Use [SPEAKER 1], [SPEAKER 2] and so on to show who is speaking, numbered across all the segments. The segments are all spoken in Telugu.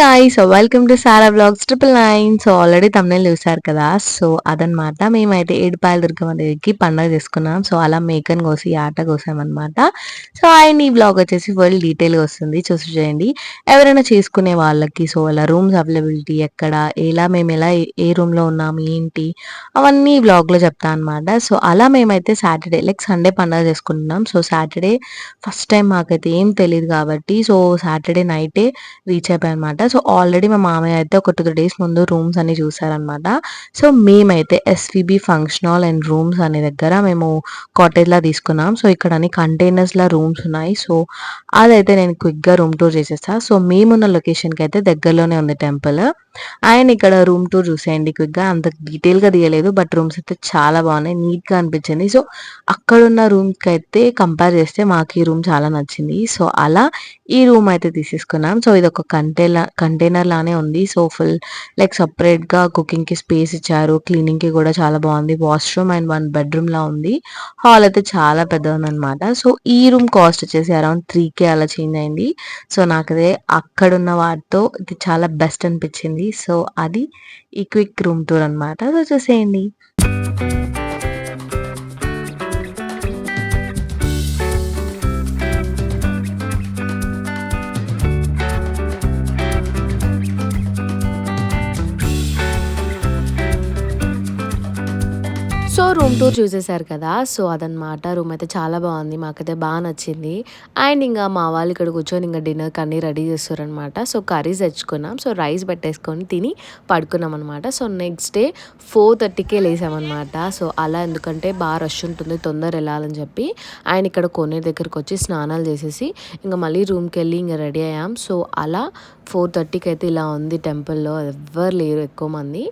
[SPEAKER 1] Guys welcome to Sara vlogs 999. So already thumbnail చూసారు కదా. సో అదనమాట మేమైతే ఏడుపాయల దుర్గమ్మ దేవికి పండగ చేసుకున్నాం. సో అలా మేకను కోసి ఆట కోసామన్నమాట. సో అండ్ ఈ బ్లాగ్ వచ్చేసి ఫుల్ డీటెయిల్గా వస్తుంది, చూసి చేయండి. ఎవరైనా చేసుకునే వాళ్ళకి సో అలా రూమ్స్ అవైలబిలిటీ ఎక్కడ, మేము ఎలా ఏ రూమ్లో ఉన్నాము ఏంటి అవన్నీ బ్లాగ్లో చెప్తా అనమాట. సో అలా మేమైతే సాటర్డే లైక్ సండే పండగ చేసుకుంటున్నాం. సో సాటర్డే ఫస్ట్ టైం మాకైతే ఏం తెలియదు కాబట్టి సో సాటర్డే నైటే రీచ్ అయిపోయాం అనమాట. సో ఆల్రెడీ మా మామయ్య అయితే ఒక 2 days ముందు రూమ్స్ అన్ని చూసారనమాట. సో మేమైతే SVB function hall and rooms అనే దగ్గర మేము కాటేజ్లా తీసుకున్నాం. సో ఇక్కడ అన్ని కంటైనర్స్లా రూమ్స్ ఉన్నాయి. సో అదైతే నేను క్విక్గా రూమ్ టూర్ చేసేస్తా. సో మేమున్న లొకేషన్కి అయితే దగ్గరలోనే ఉంది టెంపుల్. అండ్ ఇక్కడ రూమ్ టూర్ చూసేయండి క్విక్గా. అంత డీటెయిల్గా తీయలేదు, బట్ రూమ్స్ అయితే చాలా బాగున్నాయి, నీట్గా అనిపించింది. సో అక్కడున్న రూమ్కి అయితే కంపేర్ చేస్తే మాకు ఈ రూమ్ చాలా నచ్చింది. సో అలా ఈ రూమ్ అయితే తీసేసుకున్నాం. సో ఇది ఒక కంటైనర్ లానే ఉంది. సో ఫుల్ లైక్ సపరేట్గా కుకింగ్కి స్పేస్ ఇచ్చారు, క్లీనింగ్కి కూడా చాలా బాగుంది. వాష్రూమ్ అండ్ 1 bedroom లా ఉంది. హాల్ అయితే చాలా పెద్దగా ఉందన్నమాట. సో ఈ రూమ్ కాస్ట్ వచ్చేసి అరౌండ్ 3K అలా చేంజ్ అయింది. సో నాకదే అక్కడున్న వాటితో ఇది చాలా బెస్ట్ అనిపించింది. సో అది ఈ క్విక్ రూమ్ టూర్ అనమాట. సో చూసేయండి. సో రూమ్ టూర్ చూసేసారు కదా. సో అదనమాట, రూమ్ అయితే చాలా బాగుంది, మాకైతే బాగా నచ్చింది. అండ్ ఇంకా మా వాళ్ళు ఇక్కడ కూర్చొని ఇంకా డిన్నర్కి అన్నీ రెడీ చేస్తారనమాట. సో కర్రీస్ తెచ్చుకున్నాం. సో రైస్ పెట్టేసుకొని తిని పడుకున్నాం అనమాట. సో నెక్స్ట్ డే 4:30కే లేసామన్నమాట. సో అలా ఎందుకంటే బాగా రష్ ఉంటుంది, తొందర వెళ్ళాలని చెప్పి ఆయన ఇక్కడ కొనే దగ్గరకు వచ్చి స్నానాలు చేసేసి ఇంకా మళ్ళీ రూమ్కి వెళ్ళి ఇంకా రెడీ అయ్యాం. సో అలా 4:30కి అయితే ఇలా ఉంది టెంపుల్లో, ఎవ్వరు లేరు ఎక్కువ మంది.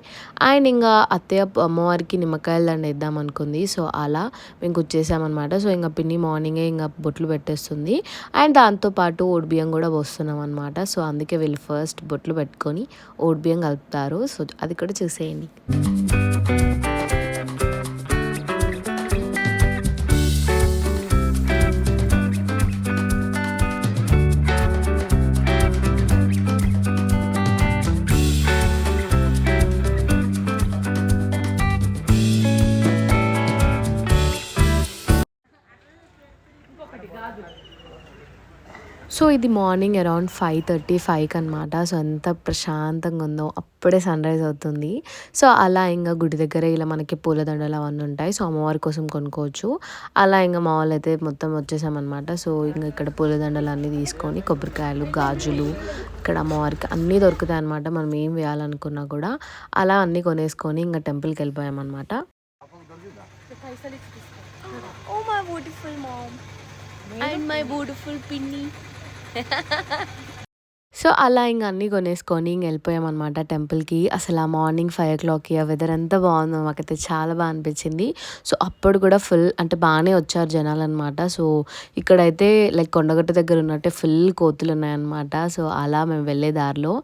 [SPEAKER 1] అండ్ ఇంకా అత్తయ్య అమ్మవారికి నిమ్మకాయలు దండ వేద్దాం అనుకుంది. సో అలా మేము కూర్చేసామన్నమాట. సో ఇంకా పిన్ని మార్నింగే ఇంకా బొట్లు పెట్టేస్తుంది. అండ్ దాంతోపాటు ఓడిబియ్యం కూడా పోస్తున్నాం అనమాట. సో అందుకే వీళ్ళు ఫస్ట్ బొట్లు పెట్టుకొని ఓడిబియ్యం కలుపుతారు. సో అది కూడా చూసేయండి. సో ఇది మార్నింగ్ అరౌండ్ 5:35 అనమాట. సో ఎంత ప్రశాంతంగా ఉందో, అప్పుడే సన్ రైజ్ అవుతుంది. సో అలా ఇంకా గుడి దగ్గర ఇలా మనకి పూలదండలు అవన్నీ ఉంటాయి. సో అమ్మవారి కోసం కొనుక్కోవచ్చు. అలా ఇంకా మా వాళ్ళు అయితే మొత్తం వచ్చేసామన్నమాట. సో ఇంకా ఇక్కడ పూలదండలు అన్నీ తీసుకొని కొబ్బరికాయలు, గాజులు ఇక్కడ అమ్మవారికి అన్నీ దొరుకుతాయి అనమాట. మనం ఏం వేయాలనుకున్నా కూడా అలా అన్నీ కొనేసుకొని ఇంకా టెంపుల్కి వెళ్ళిపోయామన్నమాట.
[SPEAKER 2] Oh my beautiful mom and my beautiful Pinny.
[SPEAKER 1] So అలా ఇంక అన్నీ కొనేసుకొని ఇంక వెళ్ళిపోయామన్నమాట టెంపుల్కి. అసలు ఆ మార్నింగ్ 5 o'clockకి ఆ వెదర్ ఎంత బాగుందో, మాకైతే చాలా బాగా అనిపించింది. సో అప్పుడు కూడా ఫుల్ అంటే బాగానే వచ్చారు జనాలు అనమాట. సో ఇక్కడైతే లైక్ కొండగట్టు దగ్గర ఉన్నట్టే ఫుల్ కోతులు ఉన్నాయన్నమాట. సో అలా మేము వెళ్ళే దారిలో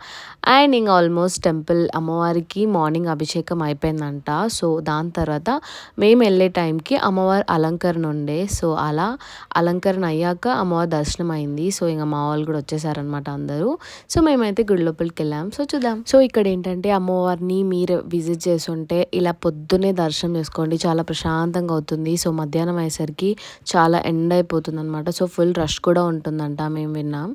[SPEAKER 1] అండ్ ఇంకా ఆల్మోస్ట్ టెంపుల్ అమ్మవారికి మార్నింగ్ అభిషేకం అయిపోయిందంట. సో దాని తర్వాత మేము వెళ్ళే టైంకి అమ్మవారి అలంకరణ ఉండే. సో అలా అలంకరణ అయ్యాక అమ్మవారి దర్శనం అయింది. సో ఇంకా మా వాళ్ళు కూడా వచ్చేసారనమాట అందరూ. సో మేమైతే గుడి లోపలికి వెళ్ళాం. సో చూద్దాం. సో ఇక్కడ ఏంటంటే అమ్మవారిని మీరు విజిట్ చేస్తుంటే ఇలా పొద్దునే దర్శనం చేసుకోండి, చాలా ప్రశాంతంగా అవుతుంది. సో మధ్యాహ్నం అయ్యేసరికి చాలా ఎండ్ అయిపోతుంది అనమాట. సో ఫుల్ రష్ కూడా ఉంటుందంట, మేము విన్నాం.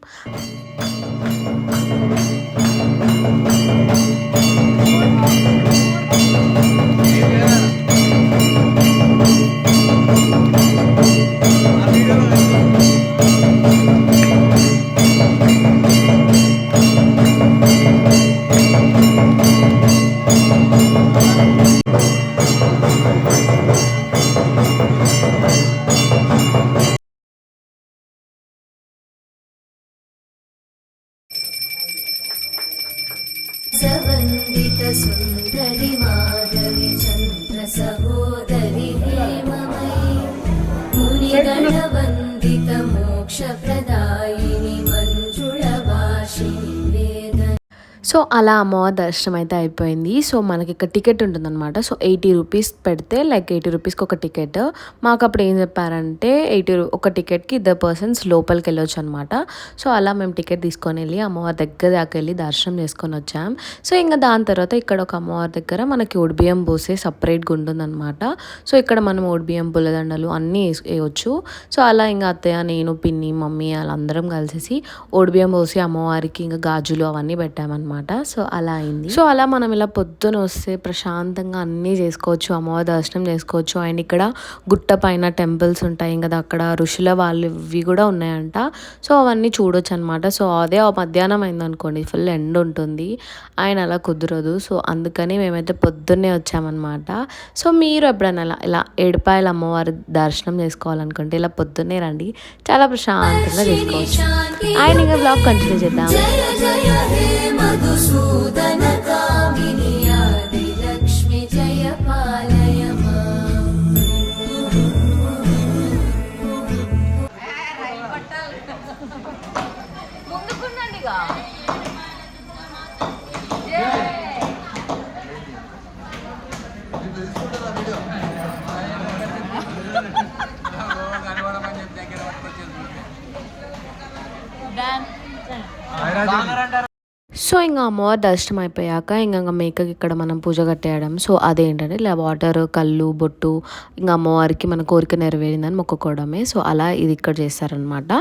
[SPEAKER 3] सुन्दरि माधवी चन्द्र सहोदरि हेममयी मुनिगणवन्दित मोक्षप्रदायिनि मञ्जुळवासिनि वेद
[SPEAKER 4] సో అలా అమ్మవారి దర్శనం అయితే అయిపోయింది. సో మనకి ఇక్కడ టికెట్ ఉంటుందన్నమాట. సో 80 రూపీస్ పెడితే లైక్ 80 రూపీస్కి ఒక టికెట్. మాకు అప్పుడు ఏం చెప్పారంటే ఒక టికెట్కి 2 పర్సన్స్ లోపలికి వెళ్ళొచ్చు అనమాట. సో అలా మేము టికెట్ తీసుకొని వెళ్ళి అమ్మవారి దగ్గర దాకా వెళ్ళి దర్శనం చేసుకొని వచ్చాం. సో ఇంకా దాని తర్వాత ఇక్కడ ఒక అమ్మవారి దగ్గర మనకి ఒడిబియ్యం పోసే సపరేట్గా ఉంటుందన్నమాట. సో ఇక్కడ మనం ఒడిబియ్యం పుల్లదండలు అన్నీ వేయవచ్చు. సో అలా ఇంకా అత్తయ్య, నేను, పిన్ని, మమ్మీ వాళ్ళందరం కలిసేసి ఒడిబియ్యం పోసి అమ్మవారికి ఇంకా గాజులు అవన్నీ పెట్టామన్నమాట. సో అలా అయింది. సో అలా మనం ఇలా పొద్దున వస్తే ప్రశాంతంగా అన్నీ చేసుకోవచ్చు, అమ్మవారి దర్శనం చేసుకోవచ్చు. అండ్ ఇక్కడ గుట్ట పైన టెంపుల్స్ ఉంటాయి కదా, అక్కడ ఋషుల వాళ్ళవి కూడా ఉన్నాయంట. సో అవన్నీ చూడొచ్చు అనమాట. సో అదే మధ్యాహ్నం అయిందనుకోండి ఫుల్ ఎండ్ ఉంటుంది, ఆయన అలా కుదరదు. సో అందుకని మేమైతే పొద్దున్నే వచ్చామన్నమాట. సో మీరు ఎప్పుడైనా ఇలా ఏడుపాయల అమ్మవారి దర్శనం చేసుకోవాలనుకుంటే ఇలా పొద్దున్నే రండి, చాలా ప్రశాంతంగా చేసుకోవచ్చు. ఆయన ఇంకా బ్లాగ్ కంటిన్యూ చేద్దాం.
[SPEAKER 3] జయ జయ హే మధుసూదన కామిని ఆది లక్ష్మి జయ పాలయ మాం.
[SPEAKER 4] సో ఇంకా అమ్మవారి దర్శనం అయిపోయాక ఇంకా మేకకి ఇక్కడ మనం పూజ కట్టేయడం. సో అదేంటంటే ఇలా వాటర్, కళ్ళు, బొట్టు ఇంకా అమ్మవారికి మన కోరిక నెరవేరిందని మొక్కుకోవడమే. సో అలా ఇది ఇక్కడ చేస్తారనమాట.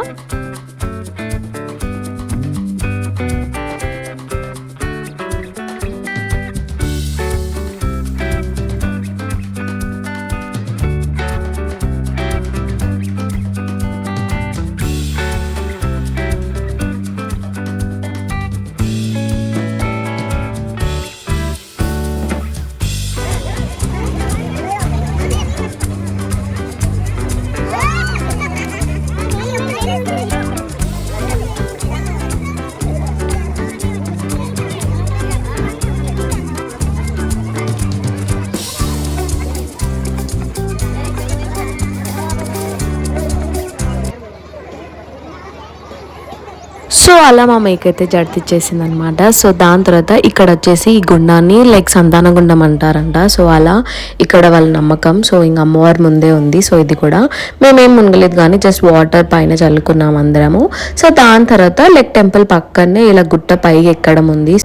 [SPEAKER 4] సో అలా మా మేక అయితే జడితిచ్చేసింది అనమాట. సో దాని తర్వాత ఇక్కడ వచ్చేసి ఈ గుండాన్ని లైక్ సంతాన గుండం అంటారంట. సో అలా ఇక్కడ వాళ్ళ నమ్మకం. సో ఇంక అమ్మవారి ముందే ఉంది. సో ఇది కూడా మేమేం మునగలేదు కానీ జస్ట్ వాటర్ పైన చల్లుకున్నాం అందరము. సో దాని తర్వాత లైక్ టెంపుల్ పక్కనే ఇలా గుట్ట పైకి ఎక్కడం ఉంది.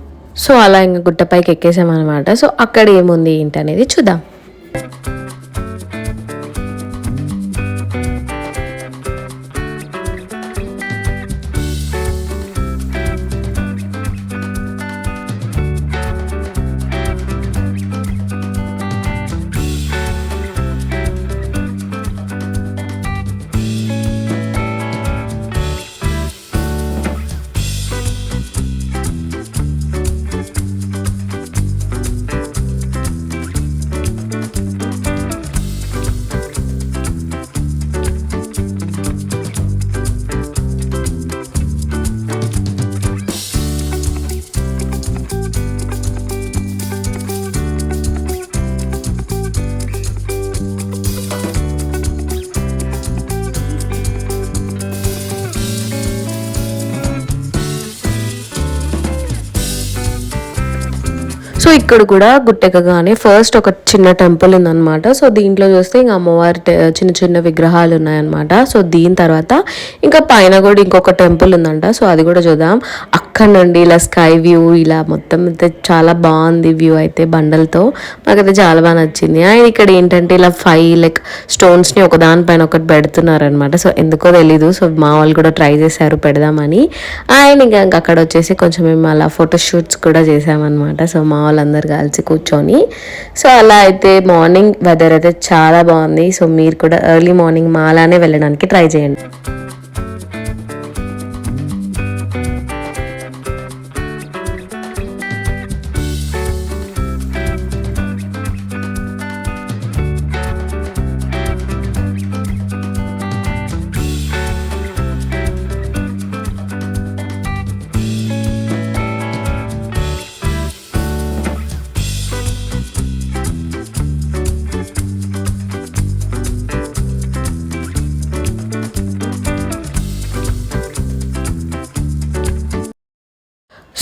[SPEAKER 4] సో అలా ఇంకా గుట్ట పైకి ఎక్కేసామన్నమాట. సో అక్కడ ఏముంది ఏంటి అనేది చూద్దాం. సో ఇక్కడ కూడా గుట్టెక్కగానే ఫస్ట్ ఒక చిన్న టెంపుల్ ఉందన్నమాట. సో దీంట్లో చూస్తే ఇంకా అమ్మవారి చిన్న చిన్న విగ్రహాలు ఉన్నాయన్నమాట. సో దీని తర్వాత ఇంకా పైన కూడా ఇంకొక టెంపుల్ ఉందంట. సో అది కూడా చూద్దాం. అక్కడ నుండి ఇలా స్కై వ్యూ ఇలా మొత్తం అయితే చాలా బాగుంది వ్యూ అయితే బండలతో. నాకైతే చాలా బాగా నచ్చింది. అండ్ ఇక్కడ ఏంటంటే ఇలా 5 లైక్ స్టోన్స్ని ఒకదానిపైన ఒకటి పెడుతున్నారనమాట. సో ఎందుకో తెలీదు. సో మా వాళ్ళు కూడా ట్రై చేశారు పెడదామని. అండ్ ఇంకా అక్కడ వచ్చేసి కొంచెం మేము అలా ఫోటోషూట్స్ కూడా చేసామన్నమాట. సో మా వాళ్ళందరూ కలిసి కూర్చొని. సో అలా అయితే మార్నింగ్ వెదర్ అయితే చాలా బాగుంది. సో మీరు కూడా ఎర్లీ మార్నింగ్ మాలానే వెళ్ళడానికి ట్రై చేయండి.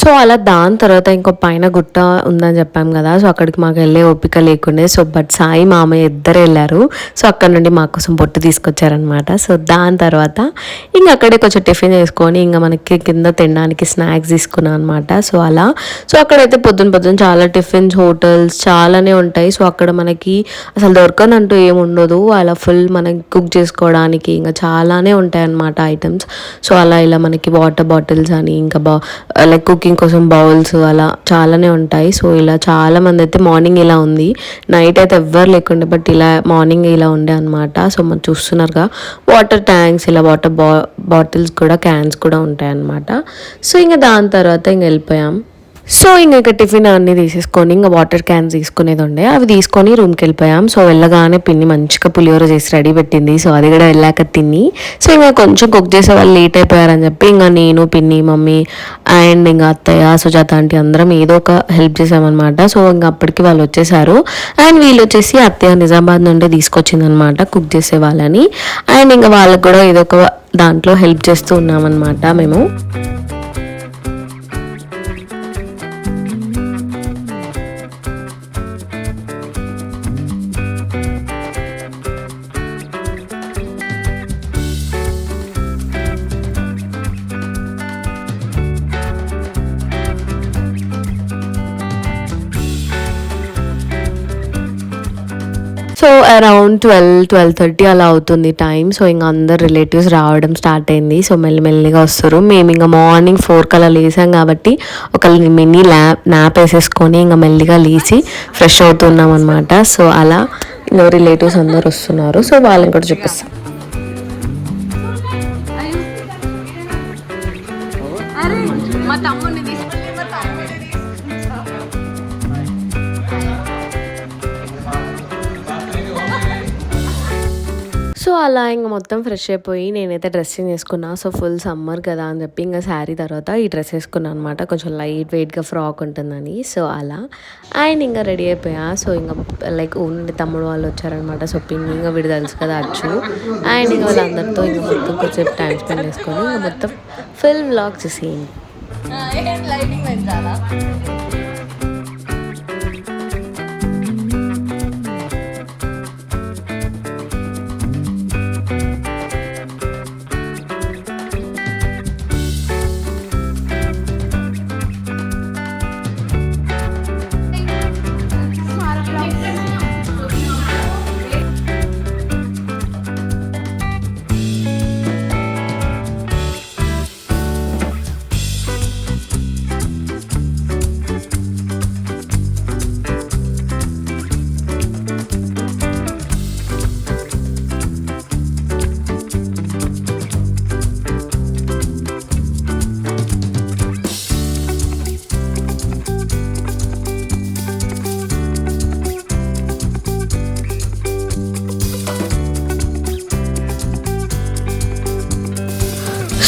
[SPEAKER 4] సో అలా దాని తర్వాత ఇంకో పైన గుట్ట ఉందని చెప్పాం కదా, సో అక్కడికి మాకు వెళ్ళే ఓపిక లేకుండే. సో బట్ సాయి మామయ్య ఇద్దరు వెళ్ళారు. సో అక్కడ నుండి మా కోసం బొట్టు తీసుకొచ్చారనమాట. సో దాని తర్వాత ఇంకా అక్కడే కొంచెం టిఫిన్ చేసుకొని ఇంకా మనకి కింద తినడానికి స్నాక్స్ తీసుకున్నాం అనమాట. సో అలా సో అక్కడైతే పొద్దున చాలా టిఫిన్స్ హోటల్స్ చాలానే ఉంటాయి. సో అక్కడ మనకి అసలు దొరకనంటూ ఏముండదు, అలా ఫుల్ మనకి కుక్ చేసుకోవడానికి ఇంకా చాలానే ఉంటాయి అన్నమాట ఐటమ్స్. సో అలా ఇలా మనకి వాటర్ బాటిల్స్ అని ఇంకా లైక్ కుకింగ్ కోసం బౌల్స్ అలా చాలానే ఉంటాయి. సో ఇలా చాలా మంది అయితే మార్నింగ్ ఇలా ఉంది, నైట్ అయితే ఎవ్వరు లేకుండే, బట్ ఇలా మార్నింగ్ ఇలా ఉండే అనమాట. సో మనం చూస్తున్నారుగా వాటర్ ట్యాంక్స్ ఇలా వాటర్ బాటిల్స్ కూడా క్యాన్స్ కూడా ఉంటాయి అన్నమాట. సో ఇంకా దాని తర్వాత ఇంక వెళ్ళిపోయాం. సో ఇంకా టిఫిన్ అన్నీ తీసేసుకొని ఇంకా వాటర్ క్యాన్స్ తీసుకునేది ఉండే, అవి తీసుకొని రూమ్కి వెళ్ళిపోయాం. సో వెళ్ళగానే పిన్ని మంచిగా పులిహోర చేసి రెడీ పెట్టింది. సో అది కూడా వెళ్ళాక తిని సో ఇంకా కొంచెం కుక్ చేసే వాళ్ళు లేట్ అయిపోయారని చెప్పి ఇంకా నేను పిన్ని మమ్మీ అండ్ ఇంకా అత్తయ్య సుజాత ఆంటీ అందరం ఏదో ఒక హెల్ప్ చేసామన్నమాట. సో ఇంకా అప్పటికి వాళ్ళు వచ్చేసారు. అండ్ వీళ్ళు వచ్చేసి అత్తయ్య నిజామాబాద్ నుండి తీసుకొచ్చింది అనమాట కుక్ చేసే వాళ్ళని. అండ్ ఇంకా వాళ్ళకి కూడా ఏదో ఒక దాంట్లో హెల్ప్ చేస్తూ ఉన్నామన్నమాట మేము. సో అరౌండ్ 12-12:30 అలా అవుతుంది టైం. సో ఇంకా అందరు రిలేటివ్స్ రావడం స్టార్ట్ అయింది. సో మెల్లిమెల్లిగా వస్తారు. మేము ఇంకా మార్నింగ్ 4 అలా లేసాం కాబట్టి ఒక మినీ న్యాప్ వేసేసుకొని ఇంకా మెల్లిగా లేచి ఫ్రెష్ అవుతున్నాం అనమాట. సో అలా ఇంకా రిలేటివ్స్ అందరు వస్తున్నారు. సో వాళ్ళని కూడా చూపిస్తాం. సో అలా ఇంకా మొత్తం ఫ్రెష్ అయిపోయి నేనైతే డ్రెస్సింగ్ వేసుకున్నా. సో ఫుల్ సమ్మర్ కదా అని చెప్పి ఇంకా శారీ తర్వాత ఈ డ్రెస్ వేసుకున్నాను అనమాట, కొంచెం లైట్ వెయిట్గా ఫ్రాక్ ఉంటుందని. సో అలా అండ్ ఇంకా రెడీ అయిపోయా. సో ఇంకా లైక్ ఊరి తమ్ముడు వాళ్ళు వచ్చారనమాట. సో పిన్ని ఇంకా వీడు తెలుసు కదా అచ్చు. అండ్ ఇంకా వాళ్ళందరితో ఇంకా మొత్తం కొంచెం టైం స్పెండ్ చేసుకొని ఇంకా మొత్తం ఫుల్ వ్లాగ్ చేసేయండి.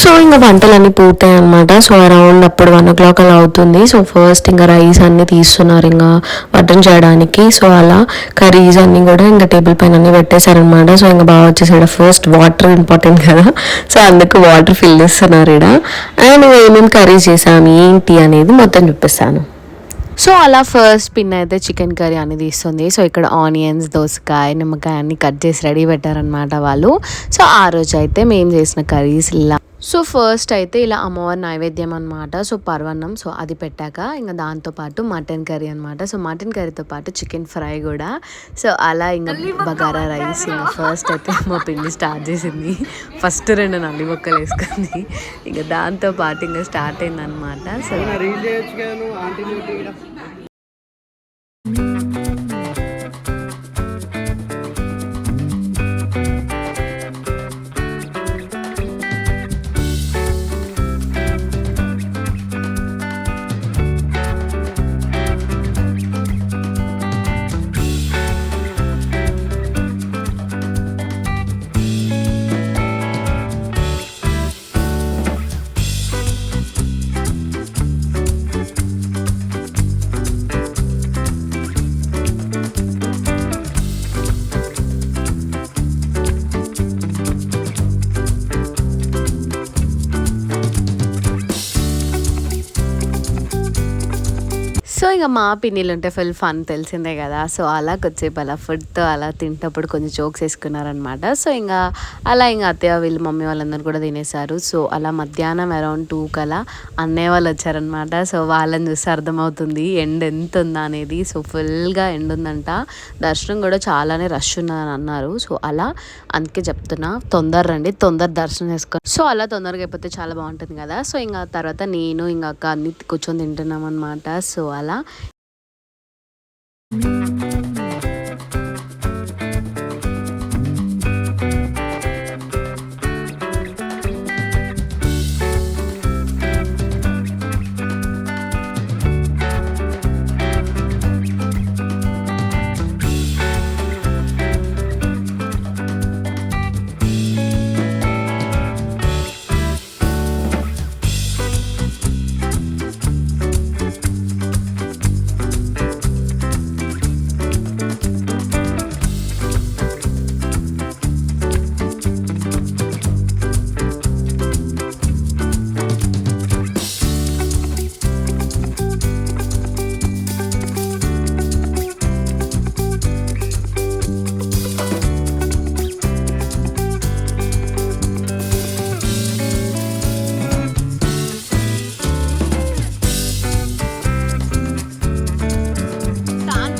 [SPEAKER 4] సో ఇంకా వంటలన్నీ పూర్తాయి అనమాట. సో అరౌండ్ అప్పుడు 1 o'clock అలా అవుతుంది. సో ఫస్ట్ ఇంకా రైస్ అన్నీ తీస్తున్నారు ఇంకా మటన్ చేయడానికి. సో అలా కర్రీస్ అన్నీ కూడా ఇంకా టేబుల్ పైన అన్నీ పెట్టేశారనమాట. సో ఇంకా బాగా వచ్చేసాడు. ఫస్ట్ వాటర్ ఇంపార్టెంట్ కదా, సో అందుకు వాటర్ ఫిల్ చేస్తున్నారు ఇక్కడ. అండ్ ఏమేమి కర్రీస్ చేసాము ఏంటి అనేది మొత్తం చూపిస్తాను. సో అలా ఫస్ట్ పిన్ అయితే చికెన్ కర్రీ అని తీస్తుంది. సో ఇక్కడ ఆనియన్స్ దోసకాయ నిమ్మకాయ అన్ని కట్ చేసి రెడీ పెట్టారనమాట వాళ్ళు. సో ఆ రోజు అయితే మేము చేసిన కర్రీస్ ఇలా. సో ఫస్ట్ అయితే ఇలా అమ్మవారి నైవేద్యం అనమాట. సో పర్వన్నం సో అది పెట్టాక ఇంకా దాంతోపాటు మటన్ కర్రీ అనమాట. సో మటన్ కర్రీతో పాటు చికెన్ ఫ్రై కూడా. సో అలా ఇంకా బగారా రైస్ ఇంకా ఫస్ట్ అయితే మా పిండి స్టార్ట్ చేసింది. ఫస్ట్ 2 నల్లి బొక్కలు వేసుకుంది. ఇంకా దాంతోపాటు ఇంకా స్టార్ట్ అయిందనమాట. సో ఇక మా పిన్నిలు ఉంటే ఫుల్ ఫన్ తెలిసిందే కదా. సో అలా కొద్దిసేపు అలా ఫుడ్తో అలా తింటప్పుడు కొంచెం జోక్స్ వేసుకున్నారనమాట. సో ఇంకా అలా ఇంకా అత్తయ్య వీళ్ళు మమ్మీ వాళ్ళందరూ కూడా తినేశారు. సో అలా మధ్యాహ్నం అరౌండ్ 2 కలా అన్నయ్య వాళ్ళు వచ్చారనమాట. సో వాళ్ళని చూస్తే అర్థమవుతుంది ఎండ ఎంత ఉందా అనేది. సో ఫుల్గా ఎండ ఉందంట. దర్శనం కూడా చాలానే రష్ ఉన్నదని అన్నారు. సో అలా అందుకే చెప్తున్నా, తొందర రండి, తొందర దర్శనం చేసుకొని. సో అలా తొందరగా అయిపోతే చాలా బాగుంటుంది కదా. సో ఇంకా తర్వాత నేను ఇంకా అక్క అన్ని కూర్చొని తింటున్నాం అనమాట. సో అలా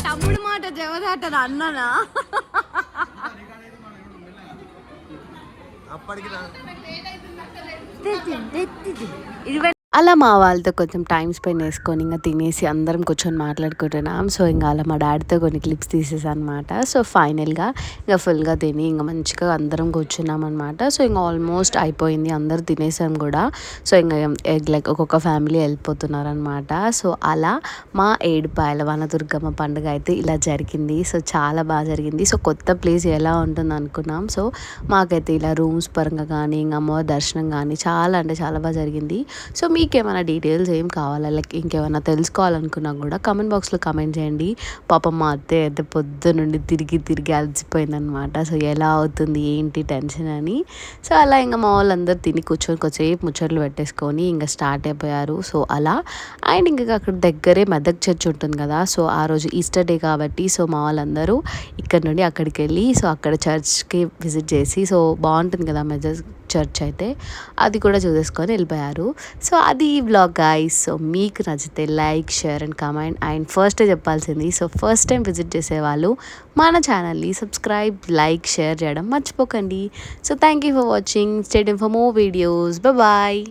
[SPEAKER 2] తమ్ముడు మాట జవదాటన అన్ననా
[SPEAKER 4] అలా మా వాళ్ళతో కొంచెం టైం స్పెండ్ చేసుకొని ఇంకా తినేసి అందరం కూర్చొని మాట్లాడుకుంటున్నాం. సో ఇంకా అలా మా డాడీతో కొన్ని క్లిప్స్ తీసేసాను అనమాట. సో ఫైనల్గా ఇంకా ఫుల్గా తిని ఇంకా మంచిగా అందరం కూర్చున్నాం అనమాట. సో ఇంకా ఆల్మోస్ట్ అయిపోయింది, అందరు తినేసాం కూడా. సో ఇంకా లైక్ ఒక్కొక్క ఫ్యామిలీ వెళ్ళిపోతున్నారనమాట. సో అలా మా ఏడుపాయల వనదుర్గమ్మ పండుగ అయితే ఇలా జరిగింది. సో చాలా బాగా జరిగింది. సో కొత్త ప్లేస్ ఎలా ఉంటుంది అనుకున్నాం. సో మాకైతే ఇలా రూమ్స్ పరంగా కానీ ఇంకా అమ్మవారి దర్శనం కానీ చాలా అంటే చాలా బాగా జరిగింది. సో మీకేమైనా డీటెయిల్స్ ఏం కావాలా, లైక్ ఇంకేమైనా తెలుసుకోవాలనుకున్నా కూడా కామెంట్ బాక్స్లో కామెంట్ చేయండి. పాపం మా అత్తయ్య అయితే పొద్దు నుండి తిరిగి అలసిపోయిందనమాట. సో ఎలా అవుతుంది ఏంటి టెన్షన్ అని. సో అలా ఇంకా మా వాళ్ళందరూ తిని కూర్చొని కొద్దిసేపు ముచ్చట్లు పెట్టేసుకొని ఇంకా స్టార్ట్ అయిపోయారు. సో అలా అండ్ ఇంకా అక్కడ దగ్గరే మెదక్ చర్చ్ ఉంటుంది కదా. సో ఆ రోజు ఈస్టర్ డే కాబట్టి సో మా వాళ్ళందరూ ఇక్కడ నుండి అక్కడికి వెళ్ళి సో అక్కడ చర్చ్కి విజిట్ చేసి, సో బాగుంటుంది కదా మెదక్ చర్చ్ అయితే, అది కూడా చూసేసుకొని వెళ్ళిపోయారు. సో అది ఈ వ్లాగ్ గైస్. సో మీకు నచ్చితే like, share and comment. And ఫస్టే చెప్పాల్సింది, సో ఫస్ట్ టైం విజిట్ చేసేవాళ్ళు మన ఛానల్ని సబ్స్క్రైబ్, లైక్, షేర్ చేయడం మర్చిపోకండి. So thank you for watching. Stay tuned for more videos. Bye.